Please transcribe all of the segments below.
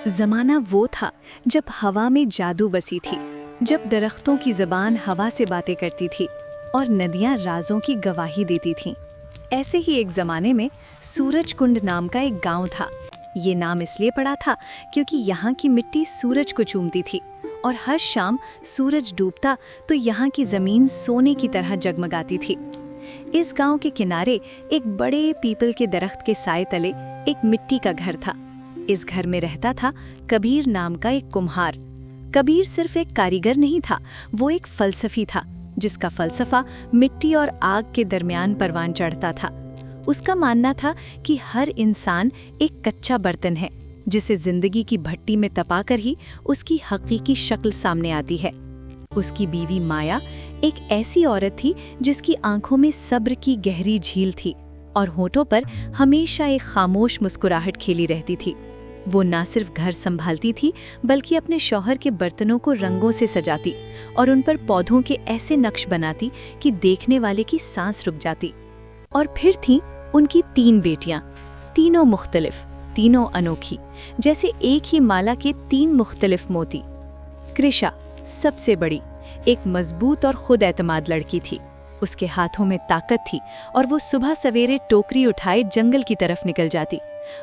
जमाना वो था जब हवा में जादू बसी थी, जब दरख्तों की ज़बान हवा से बातें करती थी और नदियां राजों की गवाही देती थीं। ऐसे ही एक ज़माने में सूरज कुंड नाम का एक गांव था। ये नाम इसलिए पड़ा था क्योंकि यहाँ की मिट्टी सूरज को चूमती थी और हर शाम सूरज डूबता तो यहाँ की ज़मीन सोने की तरह जगमगाती थी। इस गांव के किनारे एक बड़े पीपल के दरख्त के साए तले एक मिट्टी का घर था। इस घर में रहता था कबीर नाम का एक कुम्हार। कबीर सिर्फ एक कारीगर नहीं था, वो एक फलसफी था जिसका फलसफा मिट्टी और आग के दरमियान परवान चढ़ता था। उसका मानना था कि हर इंसान एक कच्चा बर्तन है जिसे जिंदगी की भट्टी में तपाकर ही उसकी हकीकी शक्ल सामने आती है। उसकी बीवी माया एक ऐसी औरत थी जिसकी आंखों में सब्र की गहरी झील थी और होठों पर हमेशा एक खामोश मुस्कुराहट खेली रहती थी। वो ना सिर्फ घर संभालती थी बल्कि अपने शौहर के बर्तनों को रंगों से सजाती और उन पर पौधों के ऐसे नक्श बनाती कि देखने वाले की सांस रुक जाती। और फिर थीं उनकी 3 बेटियां, तीनों मुख्तलिफ, तीनों अनोखी, जैसे एक ही माला के 3 मुख्तलिफ मोती। कृषा सबसे बड़ी एक मजबूत और खुद एतमाद लड़की थी। उसके हाथों में ताकत थी और वो सुबह सवेरे टोकरी उठाए जंगल की तरफ निकल जाती।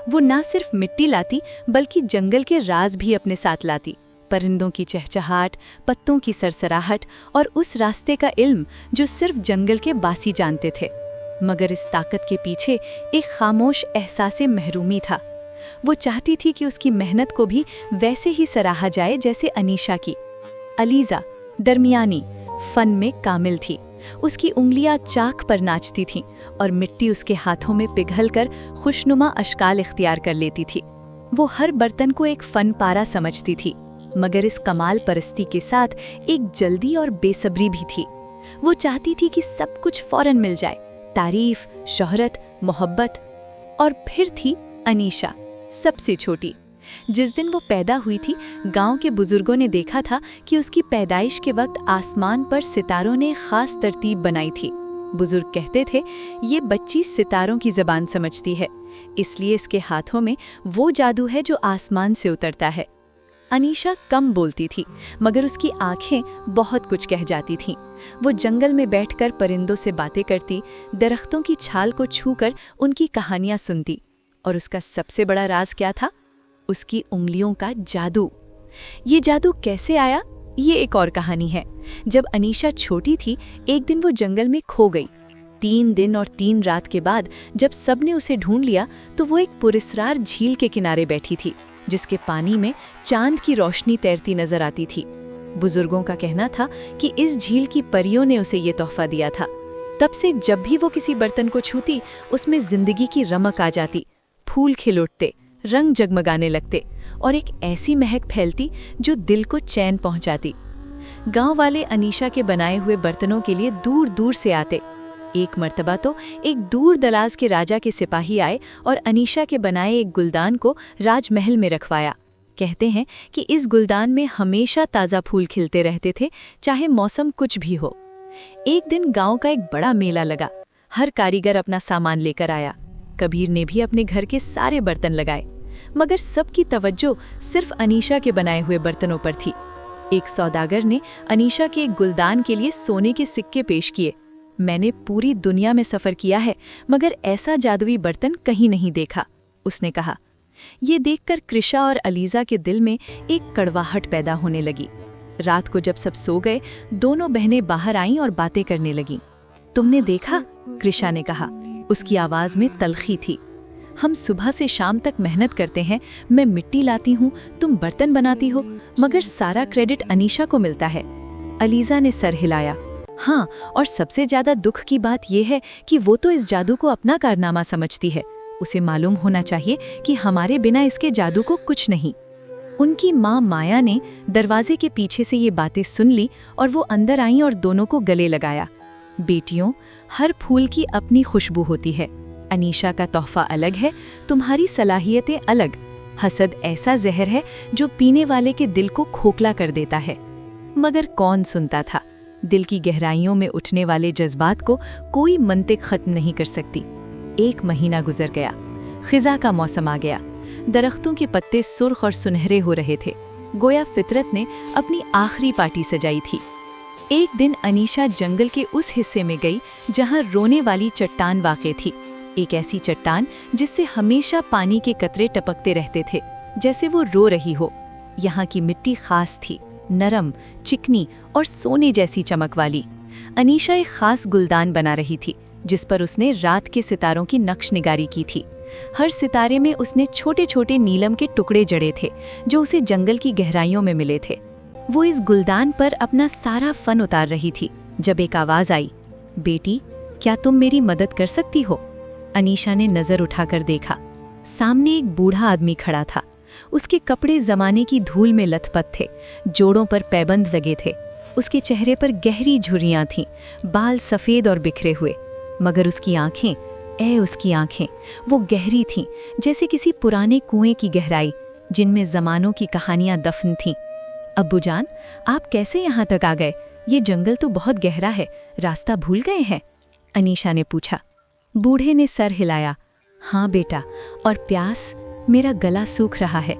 वो ना सिर्फ मिट्टी लाती बल्कि जंगल के राज भी अपने साथ लाती, परिंदों की चहचहाट, पत्तों की सरसराहट और उस रास्ते का इल्म जो सिर्फ जंगल के बासी जानते थे। मगर इस ताकत के पीछे एक खामोश एहसासे महरूमी था। वो चाहती थी कि उसकी मेहनत को भी वैसे ही सराहा जाए जैसे अनीशा की। अलीज़ा दरमियानी, फन में कामिल थी। उसकी उंगलियां चाक पर नाचती थीं और मिट्टी उसके हाथों में पिघलकर खुशनुमा अश्काल इख्तियार कर लेती थी। वो हर बर्तन को एक फन पारा समझती थी, मगर इस कमाल परस्ती के साथ एक जल्दी और बेसब्री भी थी। वो चाहती थी कि सब कुछ फौरन मिल जाए, तारीफ, शोहरत, मोहब्बत। और फिर थी अनीशा, सबसे छोटी। जिस दिन वो पैदा हुई थी, गांव के बुजुर्गों ने देखा था कि उसकी पैदाइश के वक्त आसमान पर सितारों ने खास तरतीब बनाई थी। बुजुर्ग कहते थे, ये बच्ची सितारों की ज़बान समझती है, इसलिए इसके हाथों में वो जादू है जो आसमान से उतरता है। अनीशा कम बोलती थी, मगर उसकी आंखें बहुत कुछ कह जाती थीं। वो जंगल में बैठकर परिंदों से बातें करती, दरख्तों की छाल को छूकर उनकी कहानियां सुनती। और उसका सबसे बड़ा राज क्या था? उसकी उंगलियों का जादू। ये जादू कैसे आया, ये एक और कहानी है। जब अनीशा छोटी थी, एक दिन वो जंगल में खो गई। 3 दिन और 3 रात के बाद जब सबने उसे ढूंढ लिया तो वो एक पुरस्रार झील के किनारे बैठी थी, जिसके पानी में चांद की रोशनी तैरती नजर आती थी। बुजुर्गों का कहना था कि इस झील की परियों ने उसे ये तोहफा दिया था। तब से जब भी वो किसी बर्तन को छूती, उसमें जिंदगी की रमक आ जाती, फूल खिल उठते, रंग जगमगाने लगते और एक ऐसी महक फैलती जो दिल को चैन पहुंचाती। गांव वाले अनीशा के बनाए हुए बर्तनों के लिए दूर दूर से आते। एक मर्तबा तो एक दूर दराज के राजा के सिपाही आए और अनीशा के बनाए एक गुलदान को राजमहल में रखवाया। कहते हैं कि इस गुलदान में हमेशा ताज़ा फूल खिलते रहते थे, चाहे मौसम कुछ भी हो। एक दिन गांव का एक बड़ा मेला लगा। हर कारीगर अपना सामान लेकर आया। कबीर ने भी अपने घर के सारे बर्तन लगाए, मगर सबकी तवज्जो सिर्फ अनीशा के बनाए हुए बर्तनों पर थी। एक सौदागर ने अनीशा के एक गुलदान के लिए सोने के सिक्के पेश किए। मैंने पूरी दुनिया में सफ़र किया है, मगर ऐसा जादुई बर्तन कहीं नहीं देखा, उसने कहा। ये देखकर कृषा और अलीज़ा के दिल में एक कड़वाहट पैदा होने लगी। रात को जब सब सो गए, दोनों बहनें बाहर आईं और बातें करने लगीं। तुमने देखा? कृषा ने कहा। उसकी आवाज़ में तलखी थी। हम सुबह से शाम तक मेहनत करते हैं, मैं मिट्टी लाती हूँ, तुम बर्तन बनाती हो, मगर सारा क्रेडिट अनीशा को मिलता है। अलीज़ा ने सर हिलाया। हाँ, और सबसे ज़्यादा दुख की बात यह है कि वो तो इस जादू को अपना कारनामा समझती है। उसे मालूम होना चाहिए कि हमारे बिना इसके जादू को कुछ नहीं। उनकी माँ माया ने दरवाजे के पीछे से ये बातें सुन ली और वो अंदर आईं और दोनों को गले लगाया। बेटियों, हर फूल की अपनी खुशबू होती है। अनीशा का तोहफा अलग है, तुम्हारी सलाहियतें अलग। हसद ऐसा जहर है जो पीने वाले के दिल को खोखला कर देता है। मगर कौन सुनता था? दिल की गहराइयों में उठने वाले जज्बात को कोई मंतिक खत्म नहीं कर सकती। 1 महीना गुजर गया। खिजा का मौसम आ गया। दरख्तों के पत्ते सुर्ख और सुनहरे हो रहे थे, गोया फितरत ने अपनी आखिरी पार्टी सजाई थी। एक दिन अनीशा जंगल के उस हिस्से में गई जहां रोने वाली चट्टान वाक़ थी। एक ऐसी चट्टान जिससे हमेशा पानी के कतरे टपकते रहते थे, जैसे वो रो रही हो। यहाँ की मिट्टी खास थी, नरम, चिकनी और सोने जैसी चमक वाली। अनीशा एक खास गुलदान बना रही थी जिस पर उसने रात के सितारों की नक्शनिगारी की थी। हर सितारे में उसने छोटे छोटे नीलम के टुकड़े जड़े थे जो उसे जंगल की गहराइयों में मिले थे। वो इस गुलदान पर अपना सारा फन उतार रही थी जब एक आवाज़ आई, बेटी, क्या तुम मेरी मदद कर सकती हो? अनीशा ने नज़र उठाकर देखा। सामने एक बूढ़ा आदमी खड़ा था। उसके कपड़े ज़माने की धूल में लथपथ थे, जोड़ों पर पैबंद लगे थे। उसके चेहरे पर गहरी झुर्रियाँ थीं, बाल सफ़ेद और बिखरे हुए, मगर उसकी आँखें, उसकी आँखें, वो गहरी थीं जैसे किसी पुराने कुएं की गहराई जिनमें ज़मानों की कहानियाँ दफन थीं। अब्बूजान, आप कैसे यहाँ तक आ गए? ये जंगल तो बहुत गहरा है, रास्ता भूल गए हैं? अनीशा ने पूछा। बूढ़े ने सर हिलाया। हाँ बेटा, और प्यास, मेरा गला सूख रहा है।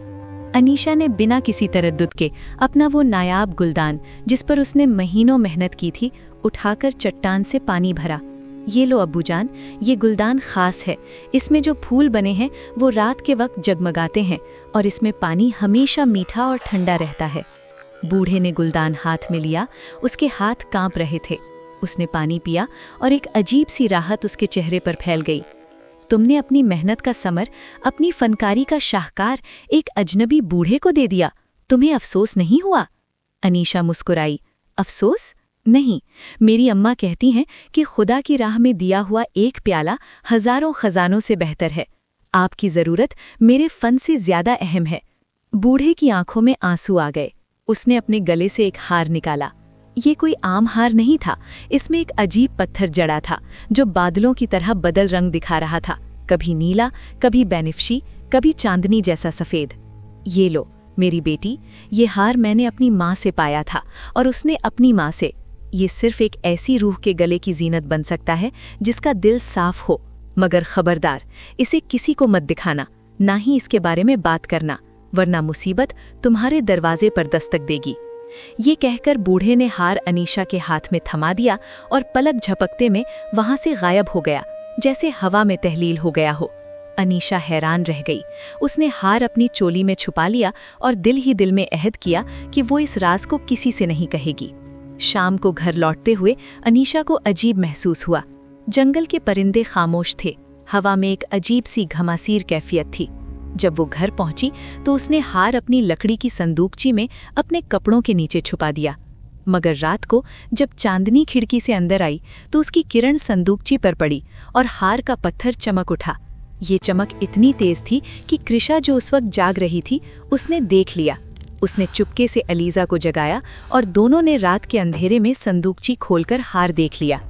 अनीशा ने बिना किसी तरद्दुद के अपना वो नायाब गुलदान, जिस पर उसने महीनों मेहनत की थी, उठाकर चट्टान से पानी भरा। ये लो अब्बूजान, ये गुलदान खास है। इसमें जो फूल बने हैं वो रात के वक्त जगमगाते हैं और इसमें पानी हमेशा मीठा और ठंडा रहता है। बूढ़े ने गुलदान हाथ में लिया, उसके हाथ कांप रहे थे। उसने पानी पिया और एक अजीब सी राहत उसके चेहरे पर फैल गई। तुमने अपनी मेहनत का समर, अपनी फनकारी का शाहकार एक अजनबी बूढ़े को दे दिया। तुम्हें अफसोस नहीं हुआ? अनीशा मुस्कुराई। अफसोस नहीं, मेरी अम्मा कहती हैं कि खुदा की राह में दिया हुआ एक प्याला हजारों खजानों से बेहतर है। आपकी ज़रूरत मेरे फन से ज़्यादा अहम है। बूढ़े की आंखों में आंसू आ गए। उसने अपने गले से एक हार निकाला। ये कोई आम हार नहीं था, इसमें एक अजीब पत्थर जड़ा था जो बादलों की तरह बदल रंग दिखा रहा था, कभी नीला, कभी बैनिफशी, कभी चांदनी जैसा सफ़ेद। ये लो मेरी बेटी, ये हार मैंने अपनी माँ से पाया था और उसने अपनी माँ से। ये सिर्फ एक ऐसी रूह के गले की जीनत बन सकता है जिसका दिल साफ हो, मगर खबरदार, इसे किसी को मत दिखाना, ना ही इसके बारे में बात करना, वरना मुसीबत तुम्हारे दरवाजे पर दस्तक देगी। ये कहकर बूढ़े ने हार अनीशा के हाथ में थमा दिया और पलक झपकते में वहां से गायब हो गया, जैसे हवा में तहलील हो गया हो। अनीशा हैरान रह गई। उसने हार अपनी चोली में छुपा लिया और दिल ही दिल में अहद किया कि वो इस राज को किसी से नहीं कहेगी। शाम को घर लौटते हुए अनीशा को अजीब महसूस हुआ। जंगल के परिंदे खामोश थे, हवा में एक अजीब सी घमासीर कैफियत थी। जब वो घर पहुंची तो उसने हार अपनी लकड़ी की संदूकची में अपने कपड़ों के नीचे छुपा दिया, मगर रात को जब चांदनी खिड़की से अंदर आई तो उसकी किरण संदूकची पर पड़ी और हार का पत्थर चमक उठा। ये चमक इतनी तेज थी कि कृषा, जो उस वक्त जाग रही थी, उसने देख लिया। उसने चुपके से अलीजा को जगाया और दोनों ने रात के अंधेरे में संदूकची खोलकर हार देख लिया।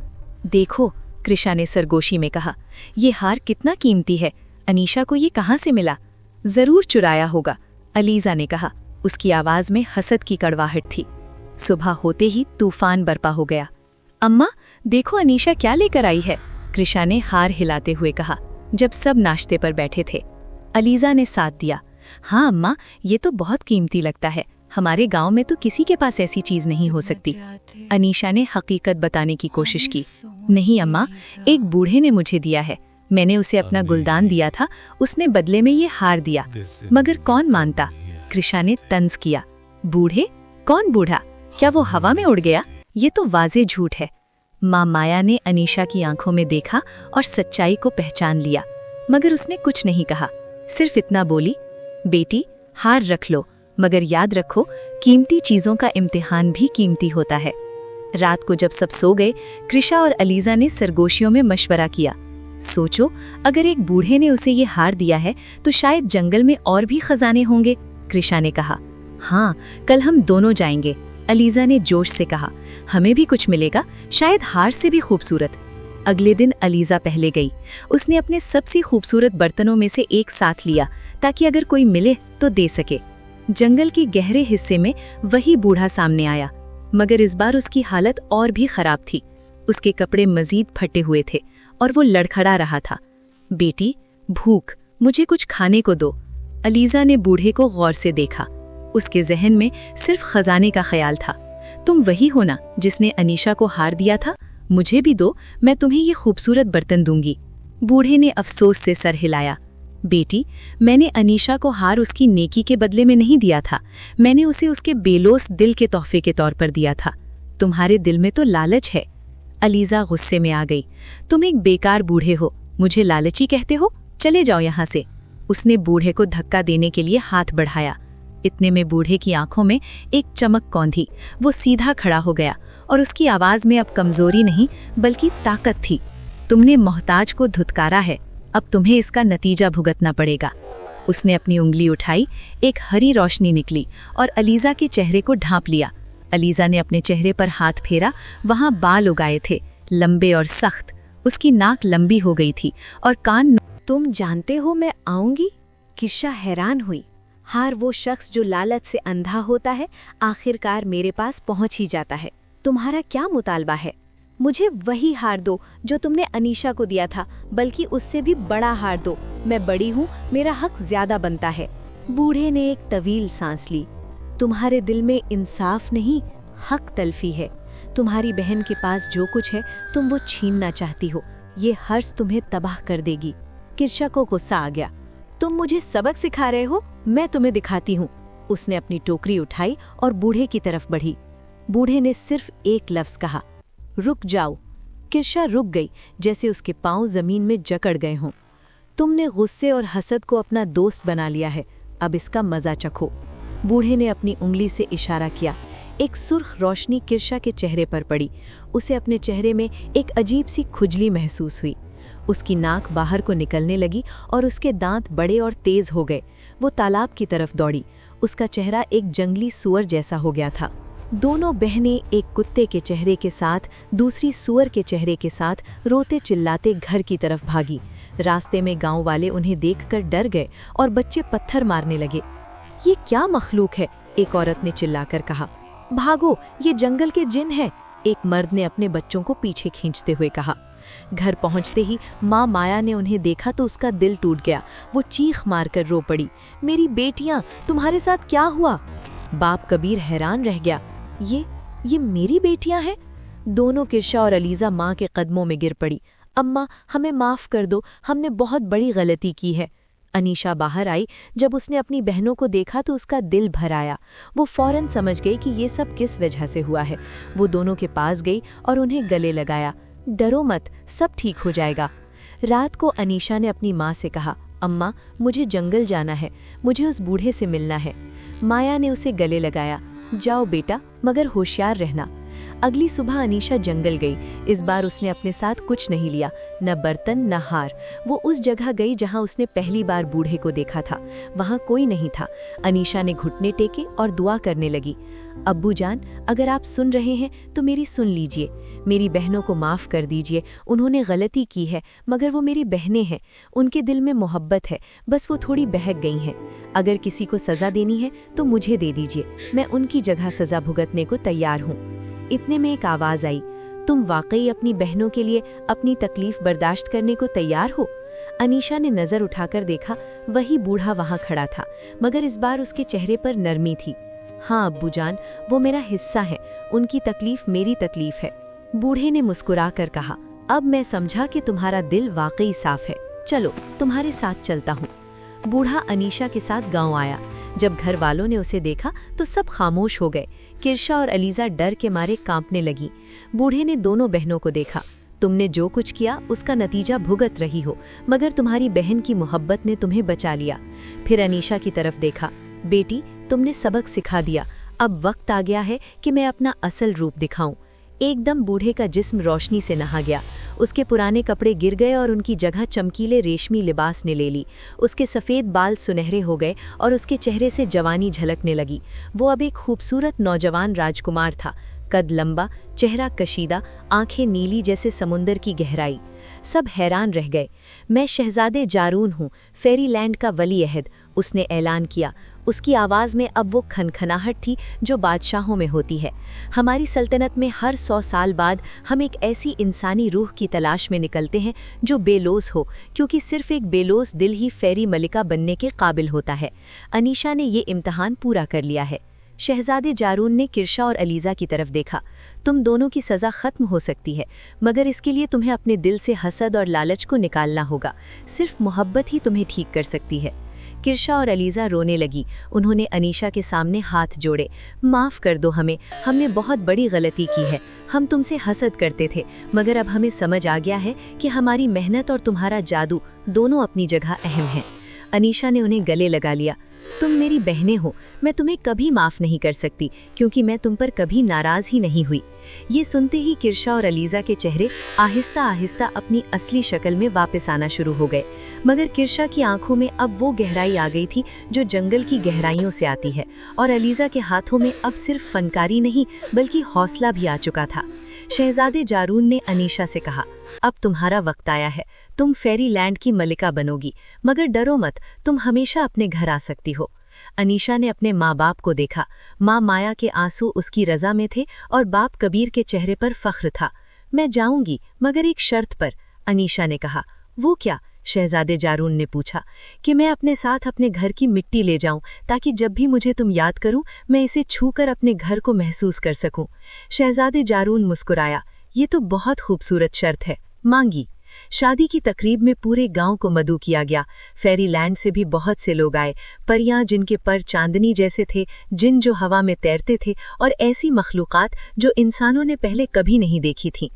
देखो, कृषा ने सरगोशी में कहा, ये हार कितना कीमती है। अनीशा को ये कहाँ से मिला? जरूर चुराया होगा, अलीजा ने कहा। उसकी आवाज में हसद की कड़वाहट थी। सुबह होते ही तूफान बरपा हो गया। अम्मा, देखो अनीशा क्या लेकर आई है, कृषा ने हार हिलाते हुए कहा, जब सब नाश्ते पर बैठे थे। अलीजा ने साथ दिया। हाँ अम्मा, ये तो बहुत कीमती लगता है। हमारे गांव में तो किसी के पास ऐसी चीज नहीं हो सकती। अनीशा ने हकीकत बताने की कोशिश की। नहीं अम्मा, एक बूढ़े ने मुझे दिया है। मैंने उसे अपना गुलदान दिया था, उसने बदले में ये हार दिया। मगर कौन मानता? कृषा ने तंज किया। बूढ़े? कौन बूढ़ा? क्या वो हवा में उड़ गया? ये तो वाज़े झूठ है। माँ माया ने अनीशा की आंखों में देखा और सच्चाई को पहचान लिया, मगर उसने कुछ नहीं कहा। सिर्फ इतना बोली, बेटी, हार रख लो, मगर याद रखो, कीमती चीजों का इम्तिहान भी कीमती होता है। रात को जब सब सो गए, कृषा और अलीजा ने सरगोशियों में मशवरा किया। सोचो, अगर एक बूढ़े ने उसे ये हार दिया है तो शायद जंगल में और भी खजाने होंगे, कृषा ने कहा। हाँ, कल हम दोनों जाएंगे, अलीजा ने जोश से कहा। हमें भी कुछ मिलेगा, शायद हार से भी खूबसूरत। अगले दिन अलीजा पहले गई। उसने अपने सबसे खूबसूरत बर्तनों में से एक साथ लिया ताकि अगर कोई मिले तो दे सके। जंगल के गहरे हिस्से में वही बूढ़ा सामने आया, मगर इस बार उसकी हालत और भी खराब थी। उसके कपड़े मजीद फटे हुए थे और वो लड़खड़ा रहा था। बेटी, भूख, मुझे कुछ खाने को दो। अलीज़ा ने बूढ़े को गौर से देखा। उसके जहन में सिर्फ खजाने का ख्याल था। तुम वही हो ना जिसने अनीशा को हार दिया था? मुझे भी दो, मैं तुम्हें ये खूबसूरत बर्तन दूंगी। बूढ़े ने अफसोस से सर हिलाया। बेटी, मैंने अनीशा को हार उसकी नेकी के बदले में नहीं दिया था, मैंने उसे उसके बेलोस दिल के तोहफे के तौर पर दिया था। तुम्हारे दिल में तो लालच है। अलीज़ा गुस्से में आ गई। तुम एक बेकार बूढ़े हो, मुझे लालची कहते हो? चले जाओ यहाँ से। उसने बूढ़े को धक्का देने के लिए हाथ बढ़ाया। इतने में बूढ़े की आंखों में एक चमक कौंधी। वो सीधा खड़ा हो गया और उसकी आवाज में अब कमजोरी नहीं बल्कि ताकत थी। तुमने मोहताज को धुतकारा है, अब तुम्हें इसका नतीजा भुगतना पड़ेगा। उसने अपनी उंगली उठाई, एक हरी रोशनी निकली और अलीज़ा के चेहरे को ढांप लिया। अलीज़ा ने अपने चेहरे पर हाथ फेरा। वहां बाल उगाए थे, लंबे और सख्त। उसकी नाक लंबी हो गई थी और कान। तुम जानते हो मैं आऊंगी? किर्शा हैरान हुई। हार वो शख्स जो लालच से अंधा होता है आखिरकार मेरे पास पहुंच ही जाता है। तुम्हारा क्या मुतालबा है? मुझे वही हार दो जो तुमने अनीशा को दिया था, बल्कि उससे भी बड़ा हार दो। मैं बड़ी हूँ, मेरा हक ज्यादा बनता है। बूढ़े ने एक तवील सांस ली। तुम्हारे दिल में इंसाफ नहीं, हक तलफी है। तुम्हारी बहन के पास जो कुछ है तुम वो छीनना चाहती हो। ये हर्ष तुम्हें तबाह कर देगी। किर्शा को गुस्सा आ गया। तुम मुझे सबक सिखा रहे हो? मैं तुम्हें दिखाती हूँ। उसने अपनी टोकरी उठाई और बूढ़े की तरफ बढ़ी। बूढ़े ने सिर्फ एक लफ्ज कहा, रुक जाओ। किर्शा रुक गई, जैसे उसके पांव जमीन में जकड़ गए हों। तुमने गुस्से और हसद को अपना दोस्त बना लिया है, अब इसका मजा चखो। बूढ़े ने अपनी उंगली से इशारा किया। एक सुर्ख रोशनी किर्शा के चेहरे पर पड़ी। उसे अपने चेहरे में एक अजीब सी खुजली महसूस हुई। उसकी नाक बाहर को निकलने लगी और उसके दांत बड़े और तेज हो गए। वो तालाब की तरफ दौड़ी। उसका चेहरा एक जंगली सुअर जैसा हो गया था। दोनों बहनें एक कुत्ते के चेहरे के साथ दूसरी सुअर के चेहरे के साथ रोते चिल्लाते घर की तरफ भागी। रास्ते में गांव वाले उन्हें देखकर डर गए और बच्चे पत्थर मारने लगे। ये क्या मखलूक है? एक औरत ने चिल्लाकर कहा। भागो, ये जंगल के जिन हैं, एक मर्द ने अपने बच्चों को पीछे खींचते हुए कहा। घर पहुंचते ही माँ माया ने उन्हें देखा तो उसका दिल टूट गया। वो चीख मारकर रो पड़ी। मेरी बेटियां, तुम्हारे साथ क्या हुआ? बाप कबीर हैरान रह गया। ये मेरी बेटियां हैं? दोनों किर्शा और अलीज़ा माँ के कदमों में गिर पड़ी। अम्मा, हमें माफ़ कर दो, हमने बहुत बड़ी गलती की है। अनीशा बाहर आई। जब उसने अपनी बहनों को देखा तो उसका दिल भर आया। वो फौरन समझ गई कि ये सब किस वजह से हुआ है। वो दोनों के पास गई और उन्हें गले लगाया। डरो मत, सब ठीक हो जाएगा। रात को अनीशा ने अपनी माँ से कहा, अम्मा, मुझे जंगल जाना है, मुझे उस बूढ़े से मिलना है। माया ने उसे गले लगाया। जाओ बेटा, मगर होशियार रहना। अगली सुबह अनीशा जंगल गई। इस बार उसने अपने साथ कुछ नहीं लिया, न बर्तन न हार। वो उस जगह गई जहां उसने पहली बार बूढ़े को देखा था। वहां कोई नहीं था। अनीशा ने घुटने टेके और दुआ करने लगी। अब्बू जान, अगर आप सुन रहे हैं तो मेरी सुन लीजिए। मेरी बहनों को माफ़ कर दीजिए। उन्होंने गलती की है, मगर वो मेरी बहनें हैं। उनके दिल में मोहब्बत है, बस वो थोड़ी बहक गई हैं। अगर किसी को सज़ा देनी है तो मुझे दे दीजिए, मैं उनकी जगह सज़ा भुगतने को तैयार हूँ। इतने में एक आवाज़ आई, तुम वाकई अपनी बहनों के लिए अपनी तकलीफ बर्दाश्त करने को तैयार हो? अनीशा ने नज़र उठाकर देखा, वही बूढ़ा वहाँ खड़ा था, मगर इस बार उसके चेहरे पर नरमी थी। हाँ अब्बू जान, वो मेरा हिस्सा है, उनकी तकलीफ मेरी तकलीफ है। बूढ़े ने मुस्कुरा कर कहा, अब मैं समझा कि तुम्हारा दिल वाकई साफ है। चलो, तुम्हारे साथ चलता हूँ। बूढ़ा अनीशा के साथ गांव आया। जब घर वालों ने उसे देखा तो सब खामोश हो गए। किर्शा और अलीज़ा डर के मारे कांपने लगी। बूढ़े ने दोनों बहनों को देखा। तुमने जो कुछ किया उसका नतीजा भुगत रही हो, मगर तुम्हारी बहन की मोहब्बत ने तुम्हें बचा लिया। फिर अनीशा की तरफ देखा। बेटी, तुमने सबक सिखा दिया, अब वक्त आ गया है कि मैं अपना असल रूप दिखाऊं। एकदम बूढ़े का जिस्म रोशनी से नहा गया। उसके पुराने कपड़े गिर गए और उनकी जगह चमकीले रेशमी लिबास ने ले ली। उसके सफ़ेद बाल सुनहरे हो गए और उसके चेहरे से जवानी झलकने लगी। वो अब एक खूबसूरत नौजवान राजकुमार था। कद लंबा, चेहरा कशीदा, आंखें नीली जैसे समुंदर की गहराई। सब हैरान रह गए। मैं शहजादे जारून हूँ, फेरीलैंड का वली अहद, उसने ऐलान किया। उसकी आवाज़ में अब वो खनखनाहट थी जो बादशाहों में होती है। हमारी सल्तनत में हर 100 साल बाद हम एक ऐसी इंसानी रूह की तलाश में निकलते हैं जो बेलोस हो, क्योंकि सिर्फ एक बेलोस दिल ही फेरी मलिका बनने के काबिल होता है। अनीशा ने ये इम्तिहान पूरा कर लिया है। शहजादे जारून ने किरशा और अलीज़ा की तरफ देखा। तुम दोनों की सज़ा ख़त्म हो सकती है, मगर इसके लिए तुम्हें अपने दिल से हसद और लालच को निकालना होगा। सिर्फ मोहब्बत ही तुम्हें ठीक कर सकती है। किरशा और अलीज़ा रोने लगी। उन्होंने अनीशा के सामने हाथ जोड़े। माफ़ कर दो हमें, हमने बहुत बड़ी गलती की है। हम तुमसे हसद करते थे, मगर अब हमें समझ आ गया है कि हमारी मेहनत और तुम्हारा जादू दोनों अपनी जगह अहम हैं। अनीशा ने उन्हें गले लगा लिया। तुम मेरी बहनें हो, मैं तुम्हें कभी माफ़ नहीं कर सकती, क्योंकि मैं तुम पर कभी नाराज़ ही नहीं हुई। ये सुनते ही किरशा और अलीज़ा के चेहरे आहिस्ता आहिस्ता अपनी असली शक्ल में वापस आना शुरू हो गए। मगर किरशा की आंखों में अब वो गहराई आ गई थी जो जंगल की गहराइयों से आती है, और अलीज़ा के हाथों में अब सिर्फ फनकारी नहीं बल्कि हौसला भी आ चुका था। शहजादे जारून ने अनीशा से कहा, अब तुम्हारा वक्त आया है। तुम फेरी लैंड की मलिका बनोगी, मगर डरो मत, तुम हमेशा अपने घर आ सकती हो। अनीशा ने अपने माँ बाप को देखा। माँ माया के आंसू उसकी रज़ा में थे और बाप कबीर के चेहरे पर फख्र था। मैं जाऊंगी, मगर एक शर्त पर, अनीशा ने कहा। वो क्या? शहजादे जारून ने पूछा। कि मैं अपने साथ अपने घर की मिट्टी ले जाऊं, ताकि जब भी मुझे तुम याद करूं मैं इसे छूकर अपने घर को महसूस कर सकूं। शहजादे जारून मुस्कुराया। ये तो बहुत खूबसूरत शर्त है, मांगी। शादी की तकरीब में पूरे गांव को मदऊ किया गया। फेरी लैंड से भी बहुत से लोग आए। परियां जिनके पर चांदनी जैसे थे, जिन जो हवा में तैरते थे, और ऐसी मखलूक़ात जो इंसानों ने पहले कभी नहीं देखी थीं।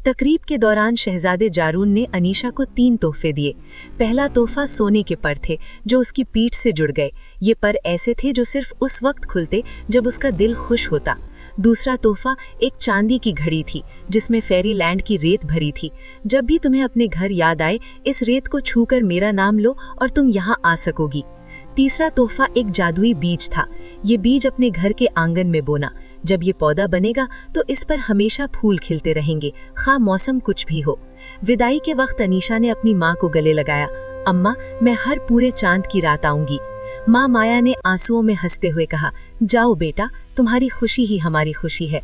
तकरीब के दौरान शहजादे जारून ने अनीशा को 3 तोहफे दिए। पहला तोहफा सोने के पर थे जो उसकी पीठ से जुड़ गए। ये पर ऐसे थे जो सिर्फ उस वक्त खुलते जब उसका दिल खुश होता। दूसरा तोहफा एक चांदी की घड़ी थी जिसमें फेरी लैंड की रेत भरी थी। जब भी तुम्हें अपने घर याद आए, इस रेत को छूकर मेरा नाम लो और तुम यहाँ आ सकोगी। तीसरा तोहफा एक जादुई बीज था। ये बीज अपने घर के आंगन में बोना। जब ये पौधा बनेगा तो इस पर हमेशा फूल खिलते रहेंगे, खा मौसम कुछ भी हो। विदाई के वक्त अनीशा ने अपनी माँ को गले लगाया। अम्मा, मैं हर पूरे चांद की रात आऊंगी। माँ माया ने आंसुओं में हंसते हुए कहा, जाओ बेटा, तुम्हारी खुशी ही हमारी खुशी है।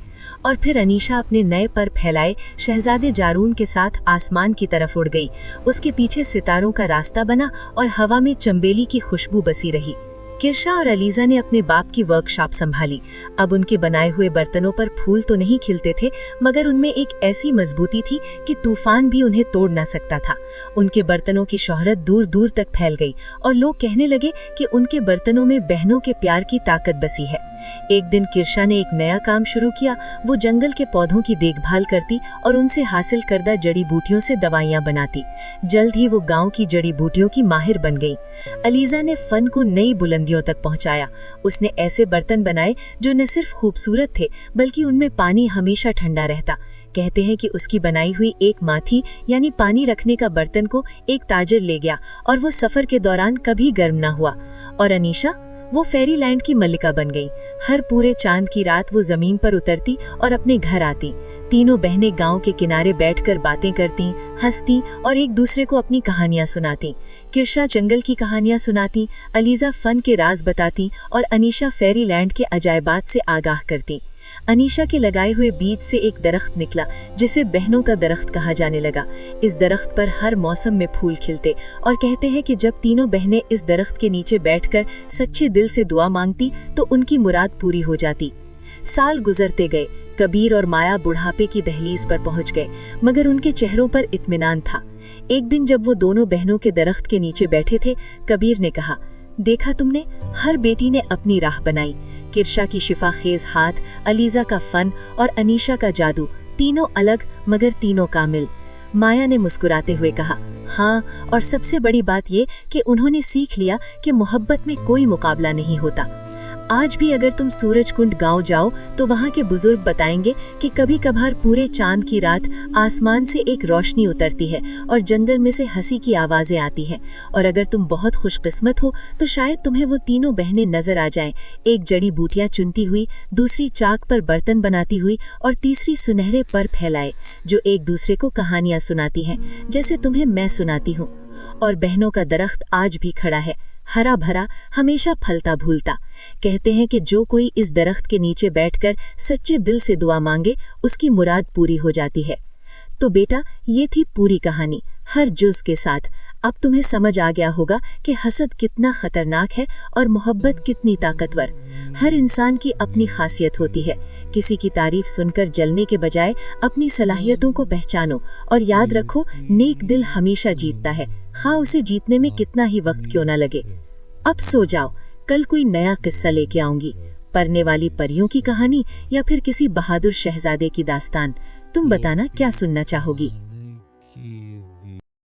और फिर अनीशा अपने नए पर फैलाए शहजादे जारून के साथ आसमान की तरफ उड़ गई। उसके पीछे सितारों का रास्ता बना और हवा में चंबेली की खुशबू बसी रही। किरशा और अलीज़ा ने अपने बाप की वर्कशॉप संभाली। अब उनके बनाए हुए बर्तनों पर फूल तो नहीं खिलते थे, मगर उनमें एक ऐसी मजबूती थी कि तूफान भी उन्हें तोड़ न सकता था। उनके बर्तनों की शोहरत दूर दूर तक फैल गई और लोग कहने लगे कि उनके बर्तनों में बहनों के प्यार की ताकत बसी है। एक दिन किरशा ने एक नया काम शुरू किया। वो जंगल के पौधों की देखभाल करती और उनसे हासिल करदा जड़ी बूटियों से दवाइयाँ बनाती। जल्द ही वो गाँव की जड़ी बूटियों की माहिर बन गई। अलीज़ा ने फन को नई बुलंदियों तक पहुंचाया। उसने ऐसे बर्तन बनाए जो न सिर्फ खूबसूरत थे बल्कि उनमें पानी हमेशा ठंडा रहता। कहते हैं कि उसकी बनाई हुई एक माथी यानी पानी रखने का बर्तन को एक ताजिर ले गया और वो सफर के दौरान कभी गर्म ना हुआ। और अनीशा, वो फेरी लैंड की मल्लिका बन गई। हर पूरे चांद की रात वो जमीन पर उतरती और अपने घर आती। तीनों बहनें गांव के किनारे बैठकर बातें करती, हंसती और एक दूसरे को अपनी कहानियां सुनाती। किरशा जंगल की कहानियां सुनाती, अलीज़ा फन के राज बताती और अनीशा फेरी लैंड के अजायबात से आगाह करती। अनीशा के लगाए हुए बीज से एक दरख्त निकला जिसे बहनों का दरख्त कहा जाने लगा। इस दरख्त पर हर मौसम में फूल खिलते और कहते हैं कि जब तीनों बहनें इस दरख्त के नीचे बैठकर सच्चे दिल से दुआ मांगती तो उनकी मुराद पूरी हो जाती। साल गुजरते गए। कबीर और माया बुढ़ापे की दहलीज पर पहुंच गए, मगर उनके चेहरों पर इत्मीनान था। एक दिन जब वो दोनों बहनों के दरख्त के नीचे बैठे थे, कबीर ने कहा, देखा तुमने, हर बेटी ने अपनी राह बनाई। किरशा की शिफाखेज हाथ, अलीज़ा का फन और अनीशा का जादू, तीनों अलग मगर तीनों कामिल। माया ने मुस्कुराते हुए कहा, हाँ, और सबसे बड़ी बात ये कि उन्होंने सीख लिया कि मोहब्बत में कोई मुकाबला नहीं होता। आज भी अगर तुम सूरजकुंड गांव जाओ तो वहाँ के बुजुर्ग बताएंगे कि कभी कभार पूरे चांद की रात आसमान से एक रोशनी उतरती है और जंगल में से हंसी की आवाजें आती हैं। और अगर तुम बहुत खुशकिस्मत हो तो शायद तुम्हें वो तीनों बहनें नजर आ जाएं, एक जड़ी बूटियां चुनती हुई, दूसरी चाक पर बर्तन बनाती हुई और तीसरी सुनहरे पर फैलाए, जो एक दूसरे को कहानियां सुनाती हैं जैसे तुम्हें मैं सुनाती हूँ। और बहनों का दरख्त आज भी खड़ा है, हरा भरा, हमेशा फलता भूलता। कहते हैं कि जो कोई इस दरख्त के नीचे बैठकर सच्चे दिल से दुआ मांगे, उसकी मुराद पूरी हो जाती है। तो बेटा, ये थी पूरी कहानी, हर जुज़ के साथ। अब तुम्हें समझ आ गया होगा कि हसद कितना खतरनाक है और मोहब्बत कितनी ताकतवर। हर इंसान की अपनी खासियत होती है। किसी की तारीफ सुनकर जलने के बजाय अपनी सलाहियतों को पहचानो और याद रखो, नेक दिल हमेशा जीतता है, खा उसे जीतने में कितना ही वक्त क्यों न लगे। अब सो जाओ, कल कोई नया किस्सा लेके आऊंगी, पढ़ने वाली परियों की कहानी या फिर किसी बहादुर शहजादे की दास्तान। तुम बताना क्या सुनना चाहोगी।